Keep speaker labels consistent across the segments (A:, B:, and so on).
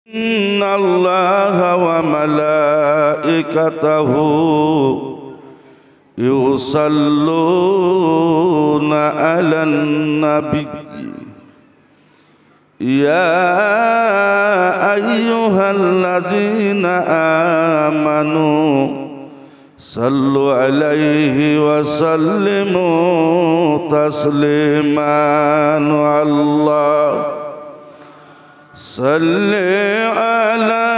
A: إن الله وملائكته يصلون على النبي يا أيها الذين آمنوا صلوا عليه وسلموا تسليما الله صل على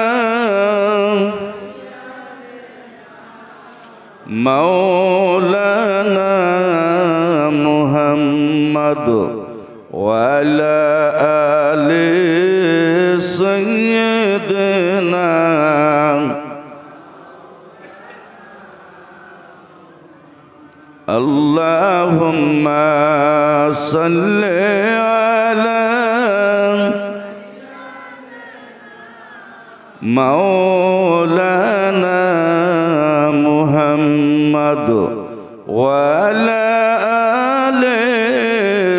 A: مولانا محمد وعلى آل سيدنا اللهم صل على مولانا محمد وعلى آل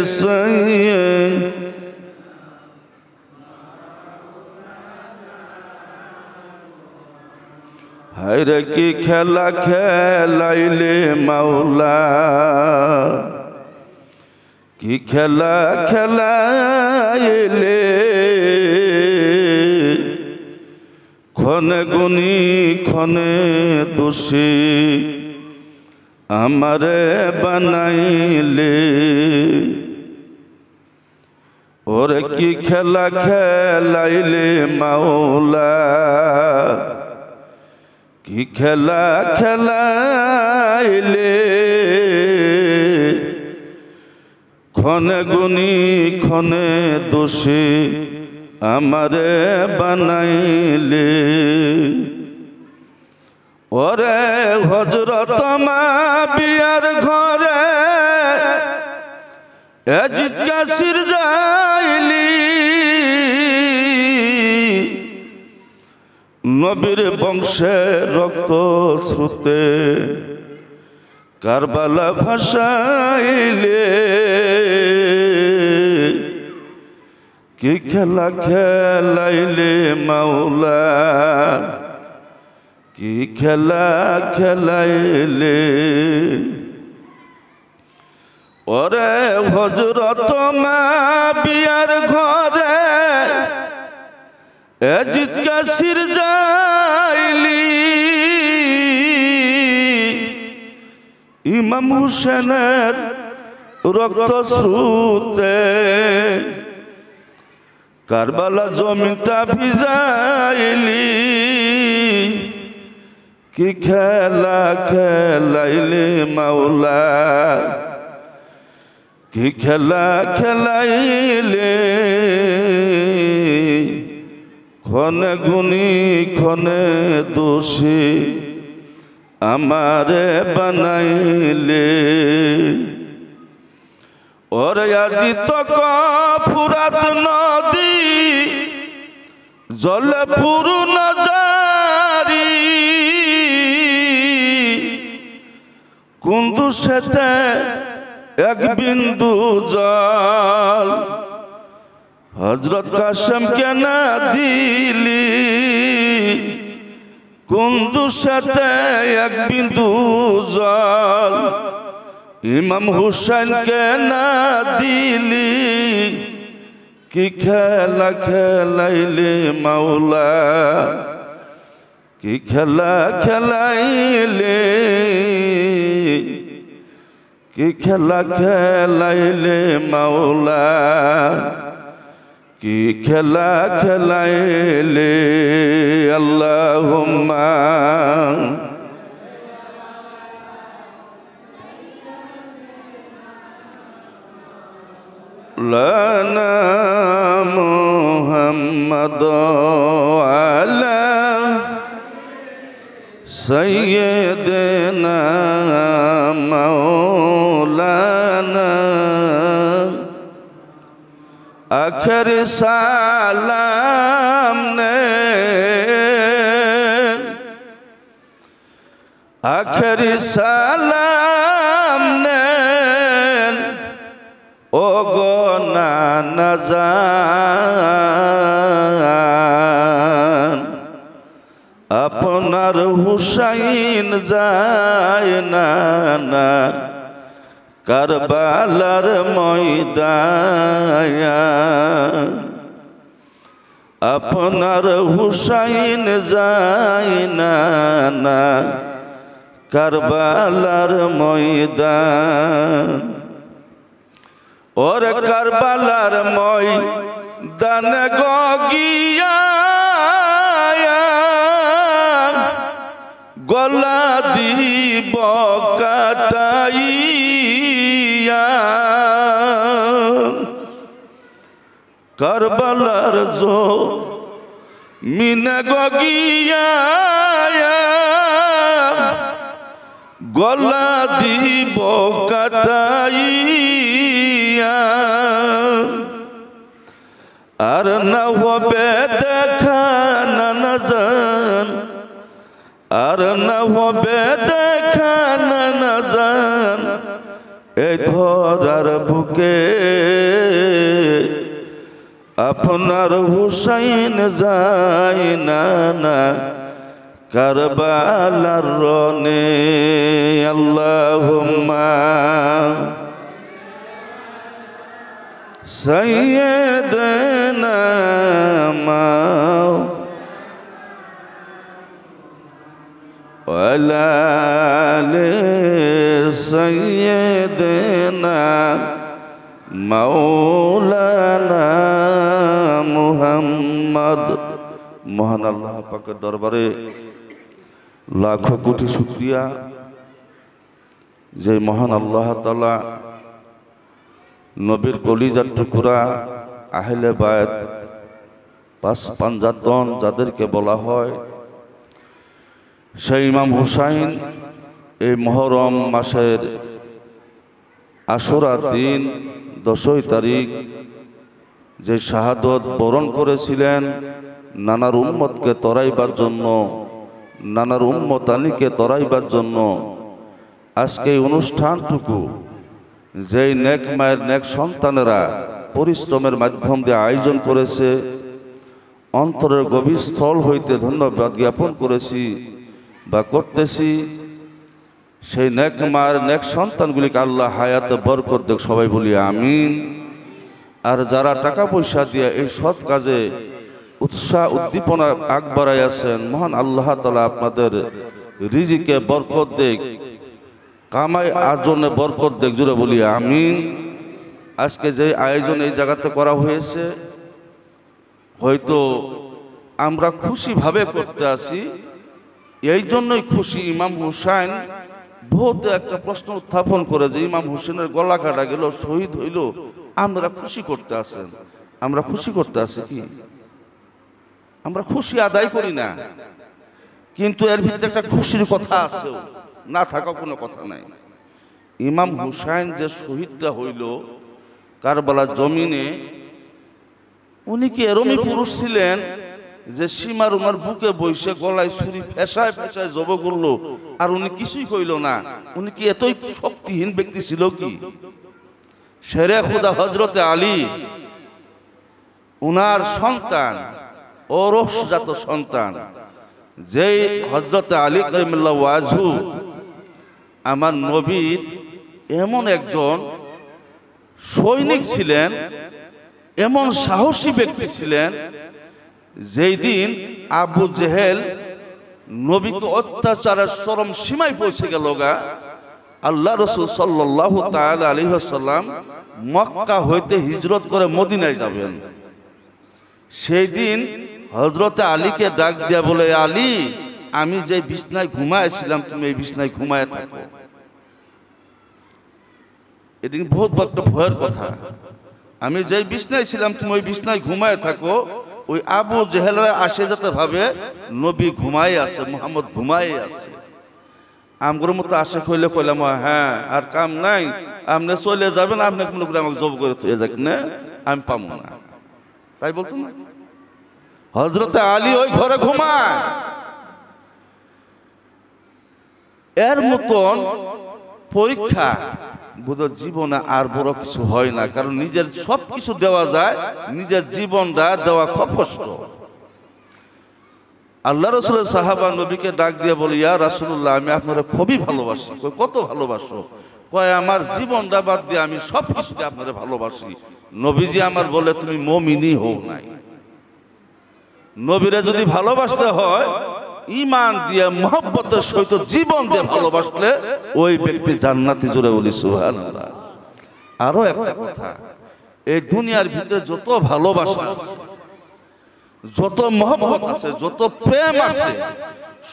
A: سيدنا হায়রে কি খেলা খেলাইলে মাওলা কি খেলা খেলাইলে ক্ষণে গুনি ক্ষণে দোষী আমারে বানাইলে ওরে কি খেলা খেলাইলে মাওলা কি খেলা খেলাইলে ক্ষণে গুনি ক্ষণে দোষী আমারে বানাইলে ওরে হযরত মা বিয়ার ঘরে এজিদ কাসির যাইলি নবীর বংশে রক্ত স্রোতে কারবালা ভাসাইলে কি খেলা খেলাইলে মাওলা কি খেলা খেলাইলে ওরে হযরত মা বিয়ার ঘরে এজিদ কাসির যাইলি ইমাম হুসেনের রক্ত স্রোতে কারবালা জমিটা ভিজাইলি কি খেলা খেলাইলে মাওলা কি খেলা খেলাইলে ক্ষণে গুনি ক্ষণে দোষী আমারে বানাইলে ওরে আজি তক ফুরাত নদী জলে পূর্ণ জারি কুন্দু সেতে এক বিন্দু জল হযরত কাসেম কে না দিলি কুন্দু সাথে এক বিন্দু জল ইমাম হুসেন কে না দিলি কি খেলা খেলাইলে মাওলা কি খেলা খেলাইলে কি খেলা খেলাইলে মাওলা কি খেলা খেলাইলে আল্লাহুম্মা লানা মুহাম্মাদ আলা সাইয়্যিদিনা মাওলানা আখের সালাম নে আখের সালাম নে ও গো না না আপনার হুসাইন যায় না না কারবালার ময়দান আপনার হুসাইন যায় না না কারবালার ময়দান ওর কারবালার ময়দান গিয়া গলা দিব কাটাইয়া কারবালার জমিনে গিয়া গলা দিব কাটাইয়া আর না হবে দেখা না জান আর না হবে দেখা না জান এই ধরার বুকে আপনার হুসাইন যায় না না কারবালার রনে আল্লাহুম্মা সাইয়্যিদানা ওয়ালা আলি সাইয়্যিদানা মাওলানা মুহাম্মদ। মহান আল্লাহ পাকের দরবারে লাখো কোটি শুকরিয়া যে মহান আল্লাহ তাআলা নবীর কলিজার টুকরা আহলে বায়ত পাঁচ পাঞ্জাতন যাদেরকে বলা হয় সেই ইমাম হুসাইন এই মুহররম মাসের আশুরা দিন 10 তারিখ যে শাহাদত বরণ করেছিলেন নানার উম্মতকে তরাইবার জন্য, নানার উম্মতানিকে তরাইবার জন্য আজকে এই অনুষ্ঠানটুকু যেই নেক মায়ের নেক সন্তানেরা পরিশ্রমের মাধ্যম দিয়ে আয়োজন করেছে, অন্তরের গভীর স্থল হইতে ধন্যবাদ জ্ঞাপন করেছি বা করতেছি। সেই নেক মায়ের নেক সন্তানগুলিকে আল্লাহ হায়াতে বরকত দেখ, সবাই বলি আমিন। আর যারা টাকা পয়সা দিয়ে এই সৎ কাজে উৎসাহ উদ্দীপনা আগ বাড়াই আছেন, মহান আল্লাহ তাআলা আপনাদের রিজিকে বরকত দেখ, কামাই আর্জনে বরকত দেখ, জুড়ে বলি আমিন। আজকে যে আয়োজন এই জায়গাতে করা হয়েছে হয়তো আমরা খুশিভাবে করতে আসি, এই জন্যই খুশি। ইমাম হুসাইন বহুত একটা প্রশ্ন উত্থাপন করে যে ইমাম হুসেনের গলা কাটা গেল, শহীদ হইল, আমরা খুশি করতে আসেন। আমরা খুশি করতে আসি কি? আমরা খুশি আদায় করি না, কিন্তু এর ভিতরে একটা খুশির কথা আছে, না থাকা কোনো কথা নাই। ইমাম হুসাইন যে শহীদটা হইল কারবালার জমিনে, উনি কি এরমই পুরুষ ছিলেন যে সীমার উনার বুকে বসে গলায় ছুরি ফেসায় ফেসায় জব করলো আর উনি কিছুই কইল না? উনি কি এতই শক্তিহীন ব্যক্তি ছিল কি? শেরে খুদা হযরতে আলী, উনার সন্তান, ওরসজাত সন্তান, যেই হযরতে আলী কারিমুল্লাহ ওয়াজহু আমার নবীর এমন একজন সৈনিক ছিলেন, এমন সাহসী ব্যক্তি ছিলেন, যেই দিন আবু জেহেল নবীকে অত্যাচারের চরম সীমায় পৌঁছে গেল গা, আল্লাহ রাসূল সাল্লাল্লাহু তাআলা আলাইহি ওয়াসাল্লাম মক্কা হইতে হিজরত করে মদিনায় যাবেন। সেই দিন হযরতে আলীকে ডাক দিয়া বলে, আলী, আমি যে বিছনায় ঘুমাইছিলাম তুমি এই বিছনায় ঘুমায় থাকো। এটি বহুত একটা ভয়ের কথা। আমি যে বিছনায় ছিলাম তুমি ওই বিছনায় ঘুমায় থাকো। ওই আবু জেহেলরা আসে যাতে ভাবে নবী ঘুমাই আছে, মুহাম্মদ ঘুমাই আছে। আমগুলোর মতো আসে কইলে কইলাম হ্যাঁ আর কাম নাই, আপনি চলে যাবেন, আপনি কোনো করে আমাকে জব করে থয়ে যাক না, আমি পাবো না, তাই বলতো না। হযরতে আলী ওই ঘরে ঘুমায়। এর মতন পরীক্ষা বোধ জীবনে আর বড় কিছু হয় না, কারণ নিজের সব কিছু দেওয়া যায়, নিজের জীবনটা দেওয়া খুব কষ্ট। আল্লাহ রসুলের সাহাবা নবীকে ডাক দিয়ে বলে, ইয়া রাসূলুল্লাহ, আমি আপনারা খুবই ভালোবাসি। কয়, কত ভালোবাসো? কয়, আমার জীবনটা বাদ দিয়ে আমি সব কিছুতে আপনারা ভালোবাসি। নবীজি আমার বলে, তুমি মুমিনই হও নাই। নবীরে যদি ভালোবাসতে হয় ঈমান দিয়ে মহব্বতের সহিত জীবন দিয়ে ভালোবাসলে ওই ব্যক্তি জান্নাতি। জোরে বলি সুবহানাল্লাহ। আরো একটা কথা, এই দুনিয়ার ভিতরে যত ভালোবাসা আছে, যত মহব্বত আছে, যত প্রেম আছে,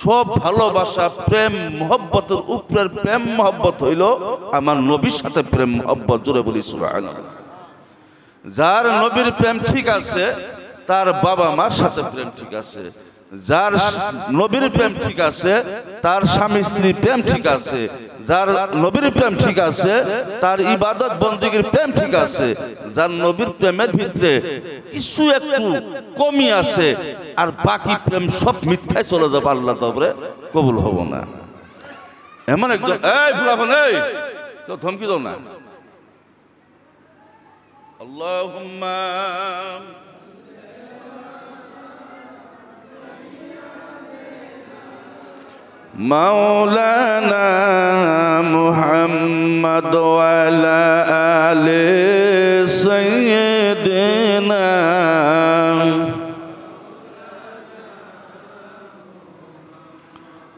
A: সব ভালোবাসা প্রেম মহব্বতের উপরের প্রেম মহব্বত হইল আমার নবীর সাথে প্রেম মহব্বত। জোরে বলি সুবহানাল্লাহ। যার নবীর প্রেম ঠিক আছে তার বাবা মার সাথে প্রেম ঠিক আছে, যার নবীর প্রেম ঠিক আছে তার স্বামী স্ত্রীর প্রেম ঠিক আছে, যার নবীর প্রেম ঠিক আছে তার ইবাদত বন্দেগীর প্রেম ঠিক আছে। যার নবীর প্রেমের ভিতরে কিছু একটু কমি আছে আর বাকি প্রেম সব মিথ্যায় চলে যাবে, আল্লাহ দরবারে কবুল হব না। এমন একজন, এই ফুলাফান, এই কেউ ধমকি দাও না। আল্লাহুম্মা মাওলানা মুহাম্মদ ওয়া আলা আলি সাইয়্যিদিনা।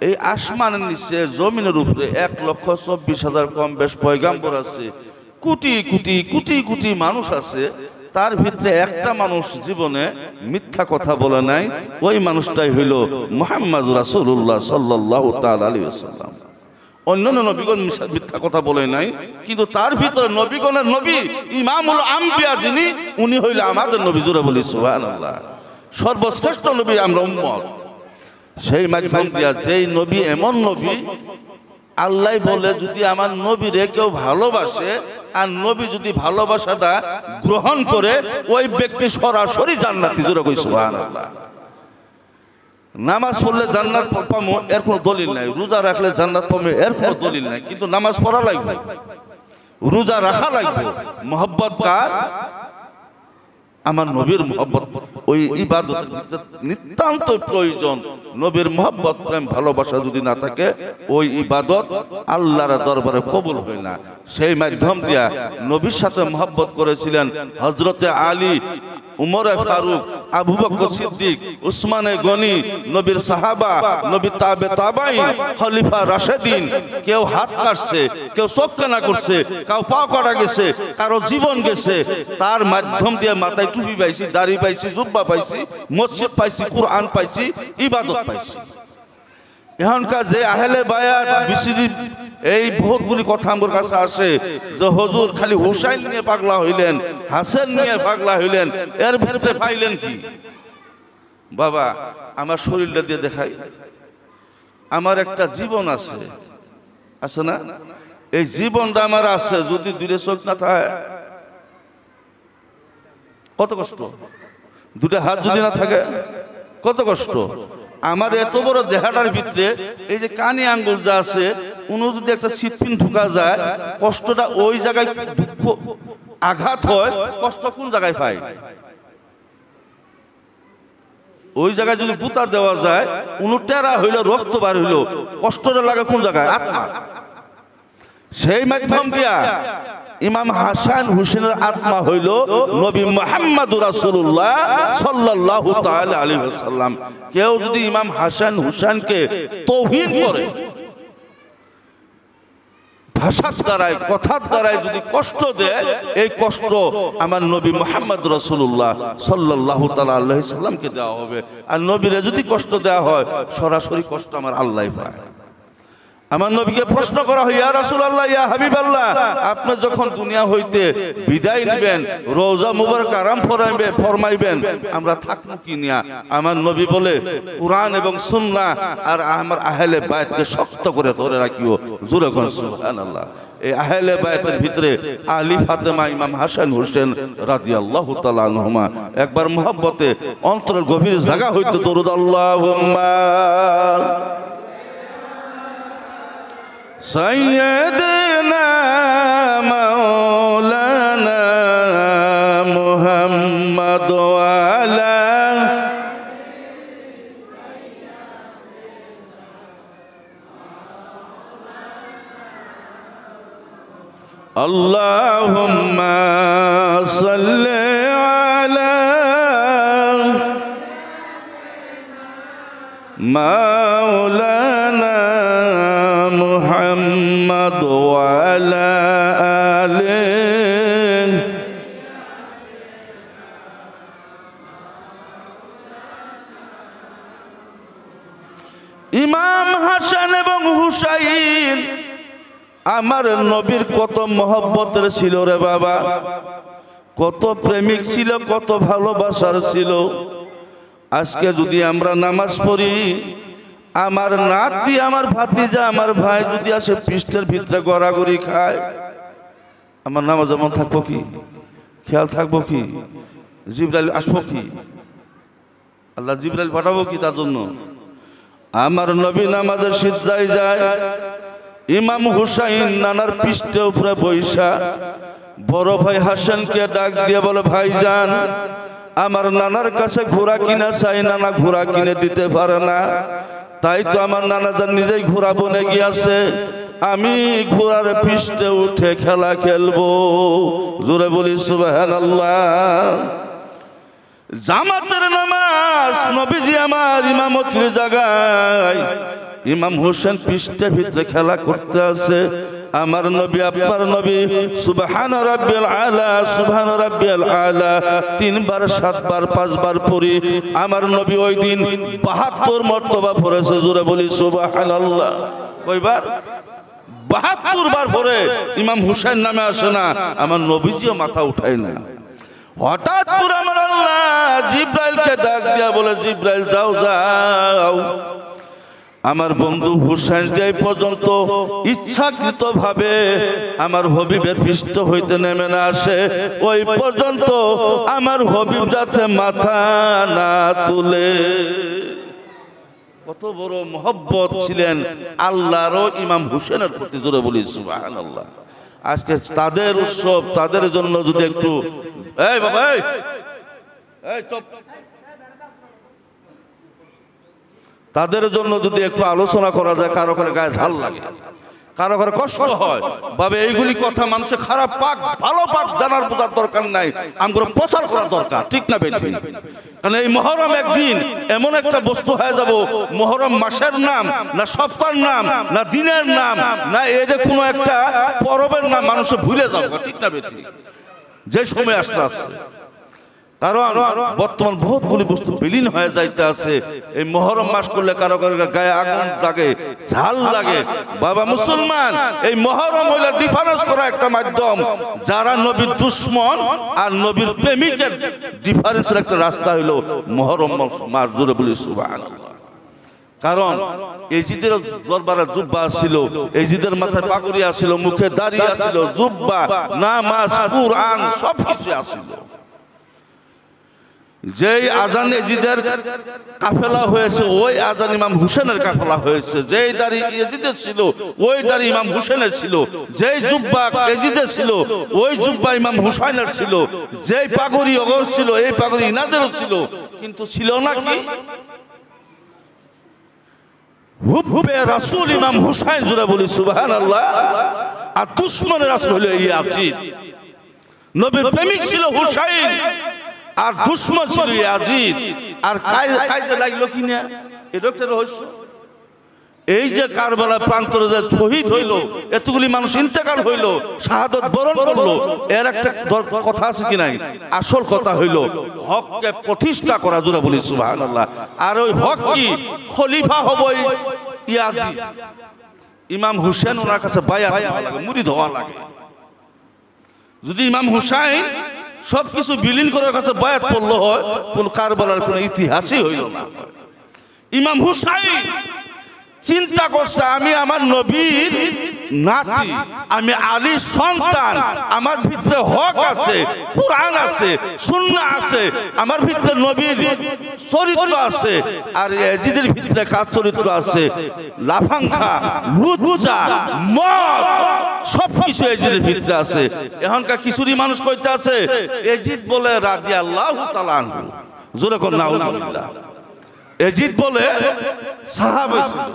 A: এই আসমানের নিচে জমিনের উপরে 1,24,000 কম বেশ পয়গাম্বর আছে, কোটি কোটি কোটি কোটি মানুষ আছে। তার ভিতরে একটা মানুষ জীবনে মিথ্যা কথা বলে নাই, ওই মানুষটাই হইল মুহাম্মদ রাসূলুল্লাহ সাল্লাল্লাহু তাআলা আলাইহি ওয়াসাল্লাম। অন্যান্য নবীগণ মিথ্যা কথা বলে নাই, কিন্তু তার ভিতরে নবীগণের নবী ইমামুল আম্বিয়া যিনি, উনি হইল আমাদের নবী। জোরে বলি সুবহানাল্লাহ। সর্বশ্রেষ্ঠ নবী আমরা উম্মত। সেই মাধ্যম দিয়া যেই নবী, এমন নবী আল্লাহ বলে, যদি আমার নবীরে কেউ ভালোবাসে আর নবী যদি ভালোবাসাটা গ্রহণ করে, ওই ব্যক্তি সরাসরি জান্নাতি। জোরে কই সুবহানাল্লাহ। নামাজ পড়লে জান্নাত পাবো এর কোনো দলিল নাই, রোজা রাখলে জান্নাত পাবো এর কোনো দলিল নাই, কিন্তু নামাজ পড়া লাগবে, রোজা রাখা লাগবে। মহব্বত কার? আমার নবীর মহব্বত। ওই ইবাদত নিতান্ত প্রয়োজন। নবীর মহব্বত প্রেম ভালোবাসা যদি না থাকে, ওই ইবাদত আল্লাহর দরবারে কবুল হয় না। সেই মাধ্যম দিয়া নবীর সাথে মহব্বত করেছিলেন হযরতে আলী, উমরে ফারুক, আবু বকর সিদ্দিক, উসমানে গনি, নবীর সাহাবা, নবী তাবে তাবাইন, খলিফা রাশেদিন। কেউ হাত কাটছে, কেউ চোখ কানা করছে, কেউ পা কাটা গেছে, কারো জীবন গেছে, তার মাধ্যম দিয়ে মাথায় টুপি পাইছি, দাড়ি পাইছি, জুব্বা পাইছি, মসজিদ পাইছি, কুরআন পাইছি, ইবাদত পাইছি। এখনকার যে আহলে বায়াত বিসিরি, এই বহুতগুলি কথা আমার কাছে আসে যে হুজুর খালি হুসাইন নিয়ে পাগলা হইলেন, হাসান নিয়ে পাগলা হইলেন, এর ভিতরে পাইলেন কি? বাবা, আমার শরীরটা দিয়ে দেখাই, আমার একটা জীবন আছে, আছে না? এই জীবনটা আমার আছে, যদি দূরে চোখ না থাকে কত কষ্ট, দুটো হাত যদি না থাকে কত কষ্ট। আমার এত বড় দেহাটার ভিতরে এই যে কানে আঙ্গুল যা আছে, উনি যদি একটা ছিটপিন ঢুকা যায়, কষ্টটা ওই জায়গায় আঘাত হয়, কষ্ট কোন জায়গায় পায়? ওই জায়গায় যদি গুতা দেওয়া যায়, টেরা হইলো, রক্ত বার হইলো, কষ্টটা লাগে কোন জায়গায়? আত্মা। সেই মাধ্যম দিয়া ইমাম হাসান হুসেনের আত্মা হইল নবী মুহাম্মদ রাসূলুল্লাহ সাল্লাল্লাহু তাআলা আলাইহি ওয়াসাল্লাম। কেউ যদি ইমাম হাসান হুসেনকে তাওহীন করে, ভাষার দ্বারায়, কথার দ্বারায় যদি কষ্ট দেয়, এই কষ্ট আমার নবী মুহাম্মদ রাসূলুল্লাহ সাল্লাল্লাহু তাআলা আলাইহি ওয়াসাল্লামকে দেওয়া হবে। আর নবীরে যদি কষ্ট দেওয়া হয়, সরাসরি কষ্ট আমার আল্লাহই পায়। আমার নবীকে প্রশ্ন করা হয়, ইয়া রাসূলুল্লাহ, ইয়া হাবিবাল্লাহ, আপনি যখন দুনিয়া হইতে বিদায় নেবেন, রওজা মুবারক আরাম ফরমাইবেন, আমরা থাকবো কি নিয়া? আমার নবী বলে, কুরআন এবং সুন্নাহ আর আমার আহলে বায়াতকে শক্ত করে ধরে রাখিও। জোরে কোন সুবহানাল্লাহ। এই আহলে বায়াতের ভিতরে আলী, ফাতেমা, ইমাম হাসান হুসেন রাদিয়াল্লাহু তাআলা আনহুমা। একবার মুহাব্বতে অন্তরের গভীর জায়গা হইতে দরুদ আল্লাহুম্মা সাইয়্যিদিনা মাওলানা মুহাম্মদ ওয়া আলা আল্লাহুম্মা সাল্লি আলা মাওলানা মুহাম্মদ ওয়া আলা আলিহি ইমাম হাসান এবং হুসাইন আমার নবীর কত মহব্বতের ছিল রে বাবা, কত প্রেমিক ছিল, কত ভালোবাসার ছিল। আজকে যদি আমরা নামাজ পড়ি, আমার নাতি, আমার ভাতিজা, আমার ভাই যদি আসে পৃষ্ঠের ভিতরে গড়াগড়ি খায়, আমার নামাজ যেমন থাকবো কি, খেয়াল থাকবো কি, জিবরাইল আসবো কি, আল্লাহ জিবরাইল পাঠাবো কি তার জন্য? আমার নবী নামাজের সিজদায় যায়, ইমাম হুসাইন নানার পৃষ্ঠের উপরে বৈশা বড় ভাই হাসানকে ডাক দিয়ে বলে, ভাইজান আমার নানার কাছে ঘোড়া কিনা চাই, নানা ঘোড়া কিনে দিতে পারে না, তাই তো আমার নানাজান নিজেই ঘোড়া বনে গিয়েছে, আমি ঘোড়ার পৃষ্ঠে উঠে খেলা খেলবো। জোরে বলি সুবহানাল্লাহ। জামাতের নামাজ নবীজি আমার ইমামতির জায়গায়, ইমাম হোসেন পৃষ্ঠের ভিতরে খেলা করতে আছে। আমার নবী, আপনার নবী সুবহান রাব্বিয়াল আলা, সুবহান রাব্বিয়াল আলা 3 বার 7 বার 5 বার পড়ি আমার নবী ওই দিন 72 মর্তবা পড়েছে। জোরে বলি সুবহানাল্লাহ। কয়বার? 72 বার পড়ে ইমাম হুসাইন নামে আসে না, আমার নবীজিও মাথা উঠায় না। হঠাৎ করে আমার আল্লাহ জিব্রাইলকে ডাক দিয়া বলে, জিব্রাইল যাও যাও, আমার বন্ধু হুসাইন যে পর্যন্ত ইচ্ছাকৃত ভাবে আমার হবিবের পৃষ্ঠ হইতে নেমে না আসে, ওই পর্যন্ত আমার হবিব যাতে মাথা না তুলে। কত বড় মহব্বত ছিলেন আল্লাহরও ইমাম হুসেনের প্রতি। জোরে বলি সুবহানাল্লাহ। আজকে তাদের উৎসব, তাদের জন্য যদি একটু, এই বাবা এই চুপ, তাদের জন্য যদি একটু আলোচনা করা যায়, কারো কারো গায়ে ঝাল লাগে, কারো কারো কষ্ট হয়, ভাবে এইগুলি কথা মানুষের খারাপ পাক ভালো পাক জানার বোঝার দরকার নাই, আমগুলো প্রচার করা দরকার, ঠিক না বেঠিক? কারণ এই মহরম একদিন এমন একটা বস্তু হয়ে যাব, মহরম মাসের নাম না, সপ্তাহের নাম না, দিনের নাম না, এদের কোনো একটা পরবের নাম মানুষ ভুলে যাবে, ঠিক না বেঠিক? যে সময় আসতে আছে, কারণ বর্তমান বহুতগুলি বস্তু বিলীন হয়ে যাইতে আছে। এই মহরম মাস করলে কারো কারো গায়ে আগুন লাগে, ঝাল লাগে। বাবা মুসলমান, এই মহরম হইলে ডিফারেন্স করা একটা মাধ্যম। যারা নবীর দুশ্মন আর নবীর প্রেমিকের ডিফারেন্সের একটা রাস্তা হইল মহরম মাস। জোরে বলি সুবহানাল্লাহ। কারণ এজিদের দরবারে জুব্বা ছিল, এজিদের মাথায় পাগড়ি আছিল, মুখে দাড়ি আছিল, জুব্বা, নামাজ, কুরআন সবকিছু আছিল। যেই আজান এজিদের কাফেলা হয়েছে, ওই আজান ইমাম হুসেনের কাফেলা হয়েছে। যেই দাড়ি এজিদের ছিল, ওই দাড়ি ইমাম হুসেনের ছিল। যেই জুব্বা এজিদের ছিল, ওই জুব্বা ইমাম হুসাইনের ছিল। যেই পাগড়ি অগর ছিল, এই পাগড়ি ইনাদেরও ছিল। কিন্তু ছিল না কি? হুব্বে রাসূল ইমাম হুসাইন। জোরে বলি সুবহানাল্লাহ। আর দুশমনের রাসূল হলো ইয়াজিদ। নবীর প্রেমিক ছিল হুসাইন, আর দুশমন ছিল ইয়াজিদ। আর কাইদে লাগলো কিনা, এটা একটা রহস্য। এই যে কারবালা প্রান্তরে যে শহীদ হইল, এতগুলি মানুষ ইন্তেকাল হইল, শাহাদত বরণ করলো, এর একটা কথা আছে কি নাই? আসল কথা হইল হককে প্রতিষ্ঠা করা। জোরে বলি সুবহানাল্লাহ। আর ওই হক কি? খলিফা হবো ইয়াজিদ। ইমাম হুসেন ওনার কাছে বায়াত হওয়া লাগে, মুরিদ হওয়া লাগে। যদি ইমাম হুসাইন সবকিছু বিলীন করার কাছে বায়াত পড়লো হয়, কোন কারবালার কোন ইতিহাসই হইল না। ইমাম হুসাইন চিন্তা করছে, আমি আমার নবীর নাতি, আমি আলীর সন্তান, আমার ভিতরে হক আছে, কুরআন আছে, সুন্নাহ আছে, আমার ভিতরে নবীর চরিত্র আছে, আর ইয়াজিদের ভিতরে কার চরিত্র আছে? লাফাঙ্খা, লুচ্চা, মদ, সবকিছু ইয়াজিদের ভিতরে আছে। এখনকার কিছুরই মানুষ কইতে আছে ইয়াজিদ বলে রাদিয়াল্লাহু তাআলা আনহু। জোরে কোন নাউজুবিল্লাহ। ইয়াজিদ বলে সাহাবা ছিল।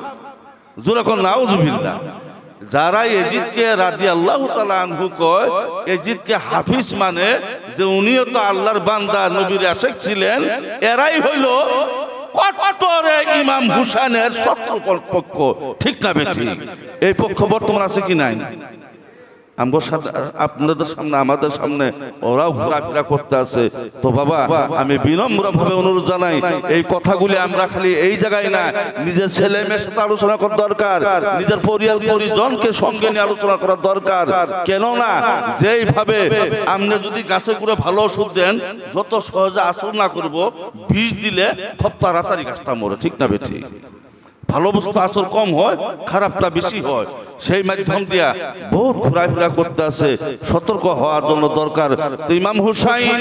A: জোরে কোন নাউজুবিল্লাহ। যারা ইয়াজিদকে রাদিয়াল্লাহু তাআলা আনহু কয়, ইয়াজিদকে হাফিজ মানে যে উনিও তো আল্লাহর বান্দা, নবীর আশিক ছিলেন, এরাই হইল কট্টরে ইমাম হুসাইনের শত্রু পক্ষ। ঠিক না বেঠিক? এই পক্ষ বর্তমান আছে কি নাই? আপনাদের সামনে, আমাদের সামনে ওরাও ঘোরাফেরা করতে আছে। তো বাবা, আমি বিনম্র ভাবে অনুরোধ জানাই, এই কথাগুলি আমরা খালি এই জায়গায় না, নিজের ছেলে মেয়ের সাথে আলোচনা করা দরকার, নিজের পরিজনকে সঙ্গে নিয়ে আলোচনা করা দরকার। কেননা যেইভাবে আপনি যদি গাছে করে ভালো ওষুধ দেন, যত সহজে আসর না করবো, বিষ দিলে খুব তাড়াতাড়ি গাছটা মরে। ঠিক না বেঠি? ভালো বস্তু আসর কম হয়, খারাপটা বেশি হয়। সেই মাধ্যম দিয়া বহুত ঘোরাফেরা করতে আছে, সতর্ক হওয়ার জন্য দরকার। তো ইমাম হুসাইন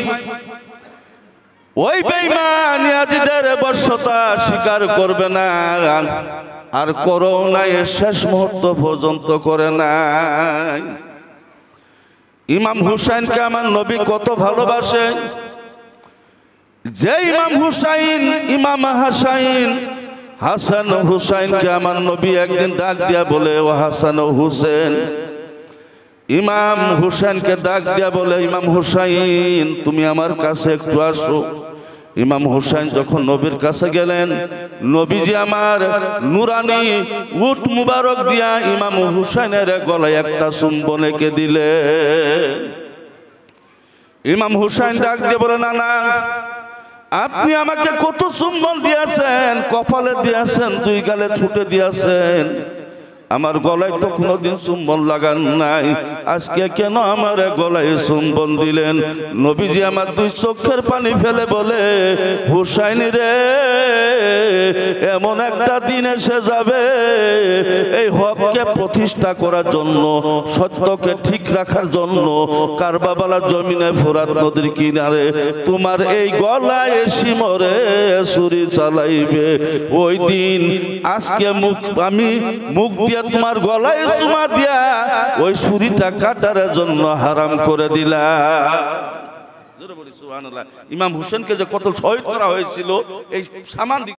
A: ওই বেঈমান ইয়াজিদের বর্ষতা স্বীকার করবে না, আর করো না, শেষ মুহূর্ত পর্যন্ত করে নাই। ইমাম হুসাইনকে আমার নবী কত ভালোবাসেন। যে ইমাম হুসাইন, ইমাম হাসাইন, হাসান ও হুসাইনকে আমার নবী একদিন ডাক দিয়া বলে, ও হাসান ও হুসেন। ইমাম হুসাইনকে ডাক দিয়া বলে, ইমাম হুসাইন তুমি আমার কাছে একটু আসো। ইমাম হুসাইন যখন নবীর কাছে গেলেন, নবীজি আমার নুরানি উট মুবারক দিয়া ইমাম হুসাইনের গলায় একটা চুম্বন এঁকে দিলে। ইমাম হুসাইন ডাক দিয়ে বলে, না না, আপনি আমাকে কত চুম্বন দিয়েছেন, কপালে দিয়েছেন, দুই গালে ছুটে দিয়েছেন, আমার গলায় তো কোনোদিন চুম্বন লাগান নাই, আজকে কেন আমার গলায় চুম্বন দিলেন? নবীজি আমার দুই চোখের পানি ফেলে বলে, হুসাইন রে, এমন একটা দিন এসে যাবে, এই হককে প্রতিষ্ঠা করার জন্য, সত্যকে ঠিক রাখার জন্য কারবালার জমিনে ফোরাত নদীর কিনারে তোমার এই গলায় শিমরে ছুরি চালাইবে। ওই দিন আজকে আমি মুখ দিয়ে তোমার গলায় চুমা দিয়া ওই ছুরিটা কাটার জন্য হারাম করে দিলাম। ইমাম হুসেনকে যে কত শহীদ করা হয়েছিল, এই সামান